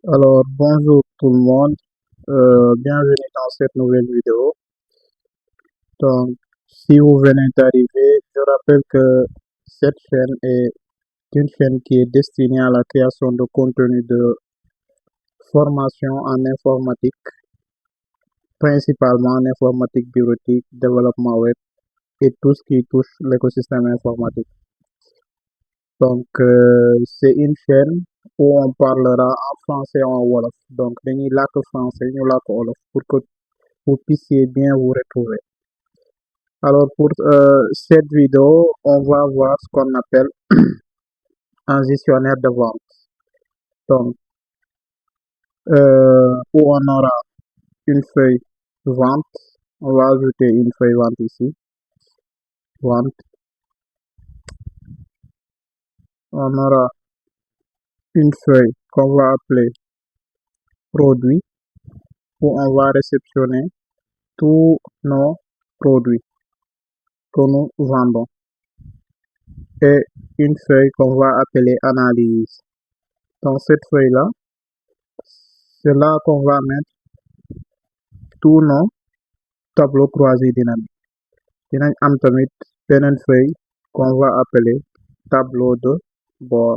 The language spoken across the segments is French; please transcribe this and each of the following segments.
Alors, bonjour tout le monde, bienvenue dans cette nouvelle vidéo. Donc, si vous venez d'arriver, je rappelle que cette chaîne est une chaîne qui est destinée à la création de contenu de formation en informatique, principalement en informatique bureautique, développement web et tout ce qui touche l'écosystème informatique. Donc, c'est une chaîne où on parlera en français et en wolof. Donc, dañuy làkk français, ñu làkk wolof pour que vous puissiez bien vous retrouver. Alors pour cette vidéo, on va voir ce qu'on appelle un gestionnaire de vente. Donc, où on aura une feuille vente, on va ajouter une feuille vente ici, vente. On aura une feuille qu'on va appeler produit, où on va réceptionner tous nos produits que nous vendons. Et une feuille qu'on va appeler analyse. Dans cette feuille-là, c'est là qu'on va mettre tous nos tableaux croisés dynamiques. Dinañ am tamit beneen feuille qu'on va appeler tableau de bord.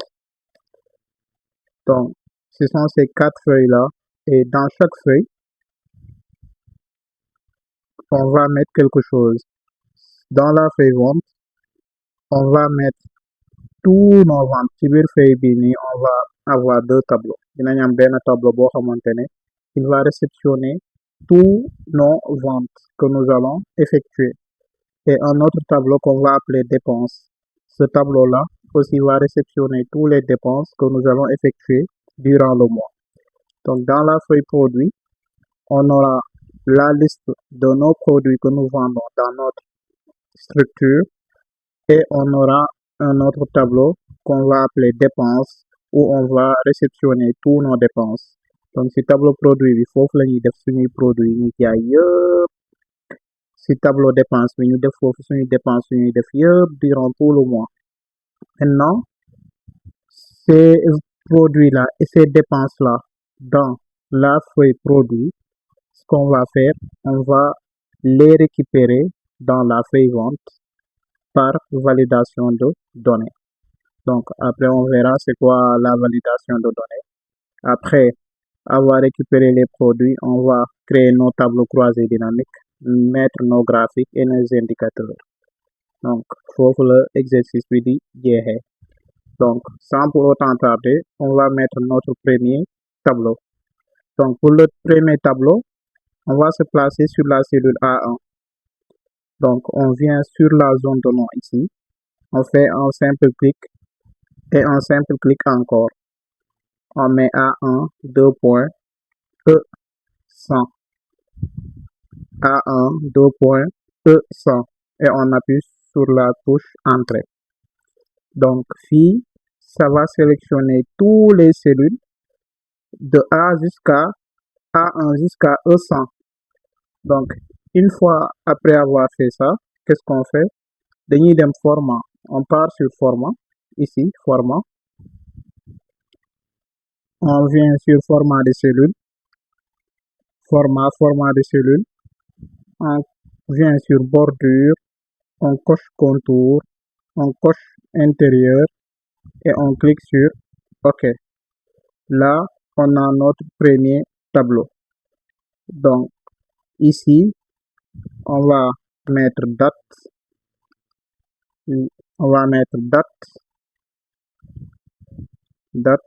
Donc, ce sont ces quatre feuilles-là et dans chaque feuille, on va mettre quelque chose. Dans la feuille vente, on va mettre tous nos ventes. Ci biir feuille bi nii, on va avoir deux tableaux. Dinañ am benn tableau boo xamante ne il va réceptionner tous nos ventes que nous allons effectuer. Et un autre tableau qu'on va appeler dépenses. Ce tableau-là aussi va réceptionner tous les dépenses que nous allons effectuer durant le mois. Donc, dans la feuille produit, on aura la liste de nos produits que nous vendons dans notre structure et on aura un autre tableau qu'on va appeler dépenses où on va réceptionner tous nos dépenses. Donc, ce tableau produit, il faut que nous def suñuy produit yi jaay yëpp si tableau dépense bi ñu def foofu suñuy dépense suñuy def yëpp durant tout le mois. Maintenant, ces produits-là et ces dépenses-là dans la feuille produit, ce qu'on va faire, on va les récupérer dans la feuille vente par validation de données. Donc, après, on verra c'est quoi la validation de données. Après avoir récupéré les produits, on va créer nos tableaux croisés dynamiques, mettre nos graphiques et nos indicateurs. Donc, foofu la exercice bi di jeexee. Donc, sans pour autant tarder, on va mettre notre premier tableau. Donc, pour le premier tableau, on va se placer sur la cellule A1. Donc, on vient sur la zone de nom ici. On fait un simple clic et un simple clic encore. On met A1, deux points, E100. A1, deux points, E100. Et on appuie sur la touche Entrée. Donc, ici, ça va sélectionner toutes les cellules de A jusqu'à A1 jusqu'à E100. Donc, une fois après avoir fait ça, qu'est-ce qu'on fait? Dañuy dem format. On part sur format. Ici, format. On vient sur format de cellule. Format de cellule. On vient sur bordure. On coche contour. On coche intérieur. Et on clique sur OK. Là, on a notre premier tableau. Donc, ici, on va mettre date. On va mettre date.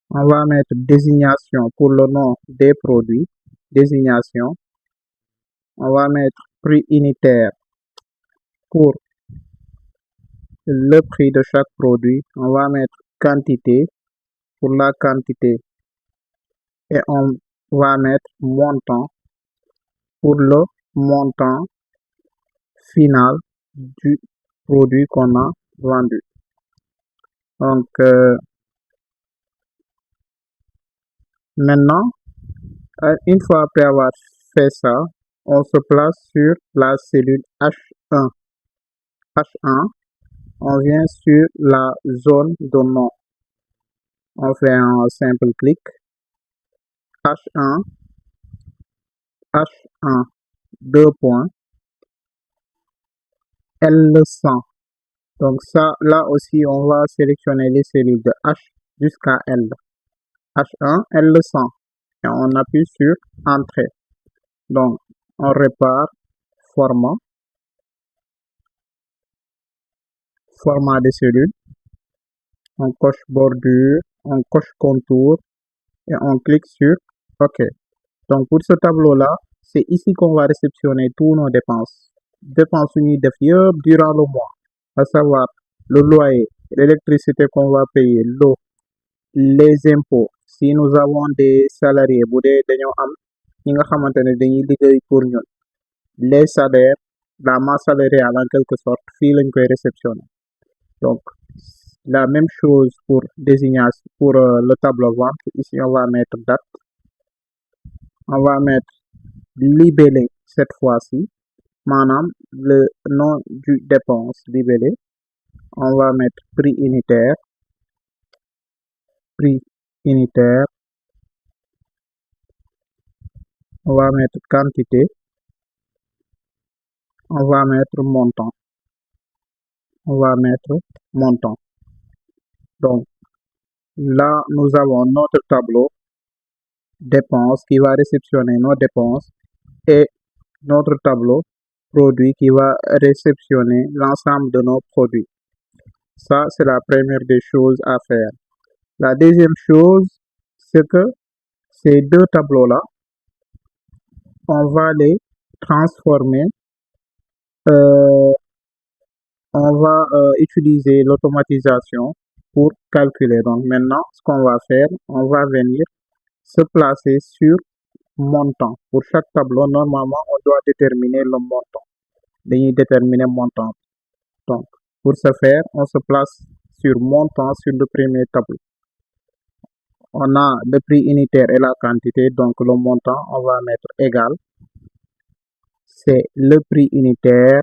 On va mettre désignation pour le nom des produits. Désignation. On va mettre prix unitaire pour le prix de chaque produit. On va mettre quantité pour la quantité. Et on va mettre montant pour le montant final du produit qu'on a vendu. Donc, maintenant, une fois après avoir fait ça, on se place sur la cellule H1. H1, On vient sur la zone de nom. On fait un simple clic. H1, H1, 2 points, L100. Donc ça, là aussi, on va sélectionner les cellules de H jusqu'à L. H1, L100. Et on appuie sur Entrée. Donc, on répare format, format des cellules. On coche bordure, on coche contour et on clique sur OK. Donc, pour ce tableau-là, c'est ici qu'on va réceptionner tous nos dépenses. Dépenses unies durant le mois, à savoir le loyer, l'électricité qu'on va payer, l'eau, les impôts. Si nous avons des salariés, bu dee dañoo am ñi nga xamante ne dañuy liggéey pour ñun, les salaires, la masse salariale en quelque sorte, fii lañ koy réceptionner. Donc, la même chose pour désignation, pour le tableau vente. Ici, on va mettre date. On va mettre libellé cette fois-ci. Maanaam le nom du dépense libellé. On va mettre prix unitaire. Prix unitaire. On va mettre quantité. On va mettre montant. On va mettre montant. Donc, là, nous avons notre tableau dépenses qui va réceptionner nos dépenses et notre tableau produit qui va réceptionner l'ensemble de nos produits. Ça, c'est la première des choses à faire. La deuxième chose, c'est que ces deux tableaux-là, on va les transformer. On va utiliser l'automatisation pour calculer. Donc maintenant, ce qu'on va faire, on va venir se placer sur montant. Pour chaque tableau, normalement, on doit déterminer le montant. Dañuy déterminer montant. Donc, pour ce faire, on se place sur montant sur le premier tableau. On a le prix unitaire et la quantité, donc le montant, on va mettre égal. C'est le prix unitaire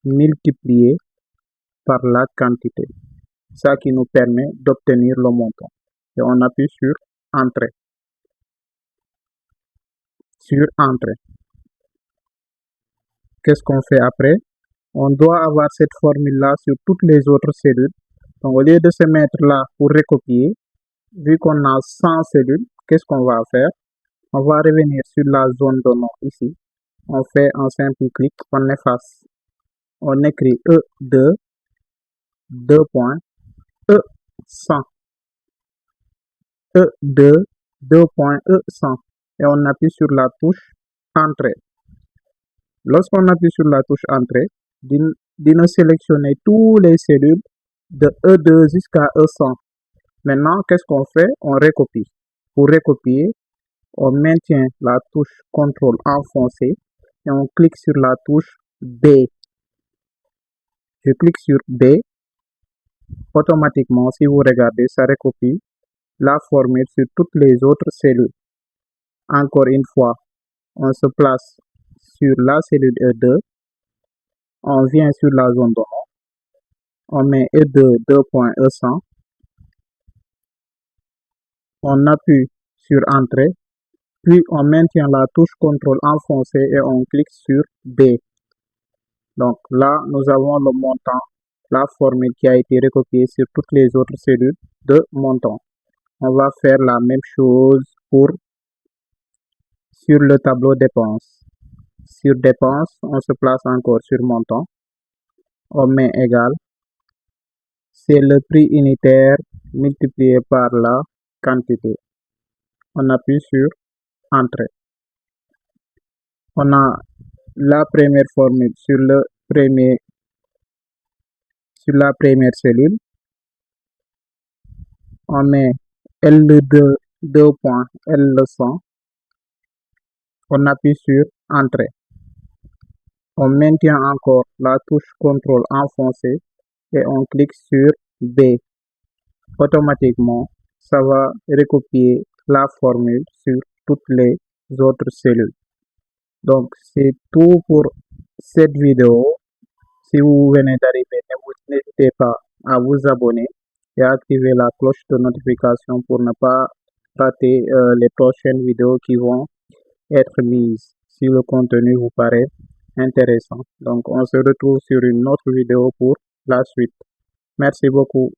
multiplié par la quantité. Ça qui nous permet d'obtenir le montant. Et on appuie sur Entrée. Sur Entrée. Qu'est-ce qu'on fait après? On doit avoir cette formule-là sur toutes les autres cellules. Donc, au lieu de se mettre là pour recopier, vu qu'on a 100 cellules, qu'est-ce qu'on va faire? On va revenir sur la zone de nom ici. On fait un simple clic, on efface. On écrit E2, 2 points, E100. E2, 2 points, E100. Et on appuie sur la touche Entrée. Lorsqu'on appuie sur la touche Entrée, dina sélectionner toutes les cellules de E2 jusqu'à E100. Maintenant, qu'est-ce qu'on fait? On recopie. Pour recopier, on maintient la touche CTRL enfoncée et on clique sur la touche B. Je clique sur B. Automatiquement, si vous regardez, ça recopie la formule sur toutes les autres cellules. Encore une fois, on se place sur la cellule E2. On vient sur la zone de nom. On met E2, 2.E100. On appuie sur Entrée. Puis on maintient la touche CTRL enfoncée et on clique sur B. Donc là, nous avons le montant, la formule qui a été recopiée sur toutes les autres cellules de montant. On va faire la même chose sur le tableau dépenses. Sur dépenses, on se place encore sur montant. On met égal. C'est le prix unitaire multiplié par la quantité. On appuie sur Entrée. On a la première formule sur la première cellule. On met L2, 2 points, L100. On appuie sur Entrée. On maintient encore la touche CTRL enfoncée et on clique sur B. Automatiquement, ça va recopier la formule sur toutes les autres cellules. Donc, c'est tout pour cette vidéo. Si vous venez d'arriver, n'hésitez pas à vous abonner et à activer la cloche de notification pour ne pas rater les prochaines vidéos qui vont être mises si le contenu vous paraît intéressant. Donc, on se retrouve sur une autre vidéo pour la suite. Merci beaucoup.